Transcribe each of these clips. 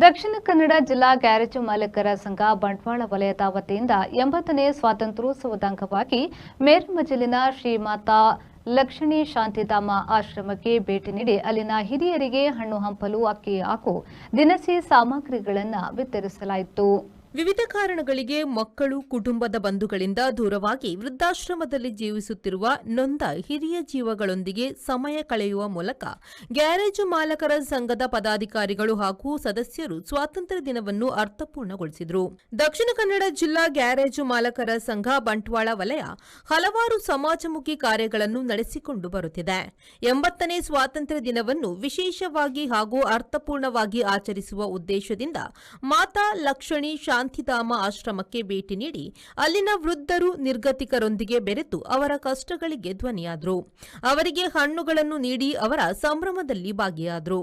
ದಕ್ಷಿಣ ಕನ್ನಡ ಜಿಲ್ಲಾ ಗ್ಯಾರೇಜು ಮಾಲೀಕರ ಸಂಘ ಬಂಟ್ವಾಳ ವಲಯದ ವತಿಯಿಂದ 80ನೇ ಸ್ವಾತಂತ್ರ್ಯೋತ್ಸವದ ಅಂಗವಾಗಿ ಮೇರಮಜಲಿನ ಶ್ರೀಮಾತಾ ಲಕ್ಷಣಿ ಶಾಂತಿಧಾಮ ಆಶ್ರಮಕ್ಕೆ ಭೇಟಿ ನೀಡಿ ಅಲ್ಲಿನ ಹಿರಿಯರಿಗೆ ಹಣ್ಣು ಹಂಪಲು ಅಕ್ಕಿ ಹಾಗೂ ದಿನಸಿ ಸಾಮಗ್ರಿಗಳನ್ನು ವಿತರಿಸಲಾಯಿತು. ವಿವಿಧ ಕಾರಣಗಳಿಗೆ ಮಕ್ಕಳು ಕುಟುಂಬದ ಬಂಧುಗಳಿಂದ ದೂರವಾಗಿ ವೃದ್ಧಾಶ್ರಮದಲ್ಲಿ ಜೀವಿಸುತ್ತಿರುವ ನೊಂದ ಹಿರಿಯ ಜೀವಗಳೊಂದಿಗೆ ಸಮಯ ಕಳೆಯುವ ಮೂಲಕ ಗ್ಯಾರೇಜು ಮಾಲಕರ ಸಂಘದ ಪದಾಧಿಕಾರಿಗಳು ಹಾಗೂ ಸದಸ್ಯರು ಸ್ವಾತಂತ್ರ್ಯ ದಿನವನ್ನು ಅರ್ಥಪೂರ್ಣಗೊಳಿಸಿದರು. ದಕ್ಷಿಣ ಕನ್ನಡ ಜಿಲ್ಲಾ ಗ್ಯಾರೇಜು ಮಾಲಕರ ಸಂಘ ಬಂಟ್ವಾಳ ವಲಯ ಹಲವಾರು ಸಮಾಜಮುಖಿ ಕಾರ್ಯಗಳನ್ನು ನಡೆಸಿಕೊಂಡು ಬರುತ್ತಿದೆ. 80ನೇ ಸ್ವಾತಂತ್ರ್ಯ ದಿನವನ್ನು ವಿಶೇಷವಾಗಿ ಹಾಗೂ ಅರ್ಥಪೂರ್ಣವಾಗಿ ಆಚರಿಸುವ ಉದ್ದೇಶದಿಂದ ಮಾತಾ ಲಕ್ಷಣಿ ಶಾಂತಿಧಾಮ ಆಶ್ರಮಕ್ಕೆ ಭೇಟಿ ನೀಡಿ ಅಲ್ಲಿನ ವೃದ್ಧರು ನಿರ್ಗತಿಕರೊಂದಿಗೆ ಬೆರೆತು ಅವರ ಕಷ್ಟಗಳಿಗೆ ಧ್ವನಿಯಾದರು. ಅವರಿಗೆ ಹಣ್ಣುಗಳನ್ನು ನೀಡಿ ಅವರ ಸಂಭ್ರಮದಲ್ಲಿ ಭಾಗಿಯಾದರು.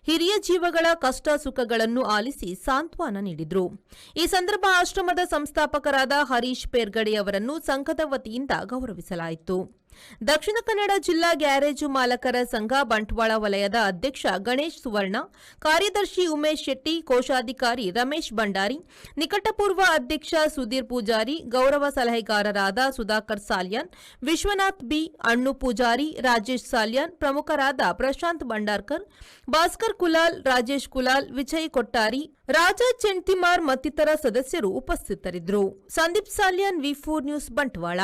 ಹಿರಿಯ ಜೀವಗಳ ಕಷ್ಟ ಸುಖಗಳನ್ನು ಆಲಿಸಿ ಸಾಂತ್ವನ ನೀಡಿದರು. ಈ ಸಂದರ್ಭ ಆಶ್ರಮದ ಸಂಸ್ಥಾಪಕರಾದ ಹರೀಶ್ ಪೇರ್ಗಡೆ ಅವರನ್ನು ಸಂಘದ ವತಿಯಿಂದ ಗೌರವಿಸಲಾಯಿತು. ದಕ್ಷಿಣ ಕನ್ನಡ ಜಿಲ್ಲಾ ಗ್ಯಾರೇಜು ಮಾಲಕರ ಸಂಘ ಬಂಟ್ವಾಳ ವಲಯದ ಅಧ್ಯಕ್ಷ ಗಣೇಶ್ ಸುವರ್ಣ, ಕಾರ್ಯದರ್ಶಿ ಉಮೇಶ್ ಶೆಟ್ಟಿ, ಕೋಶಾಧಿಕಾರಿ ರಮೇಶ್ ಭಂಡಾರಿ, ನಿಕಟಪೂರ್ವ ಅಧ್ಯಕ್ಷ ಸುಧೀರ್ ಪೂಜಾರಿ, ಗೌರವ ಸಲಹೆಗಾರರಾದ ಸುಧಾಕರ್ ಸಾಲ್ಯಾನ್, ವಿಶ್ವನಾಥ್ ಬಿ, ಅಣ್ಣು ಪೂಜಾರಿ, ರಾಜೇಶ್ ಸಾಲ್ಯಾನ್, ಪ್ರಮುಖರಾದ ಪ್ರಶಾಂತ್ ಭಂಡಾರ್ಕರ್, ಭಾಸ್ಕರ್ ಕುಲಾಲ್, ರಾಜೇಶ್ ಕುಲಾಲ್, ವಿಜಯ್ ಕೊಟ್ಟಾರಿ, ರಾಜಾ ಚೆಂತಿಮಾರ್ ಮತ್ತಿತರ ಸದಸ್ಯರು ಉಪಸ್ಥಿತರಿದ್ದರು. ಸಂದೀಪ್ ಸಾಲ್ಯಾನ್, ವಿ4 ನ್ಯೂಸ್ ಬಂಟ್ವಾಳ.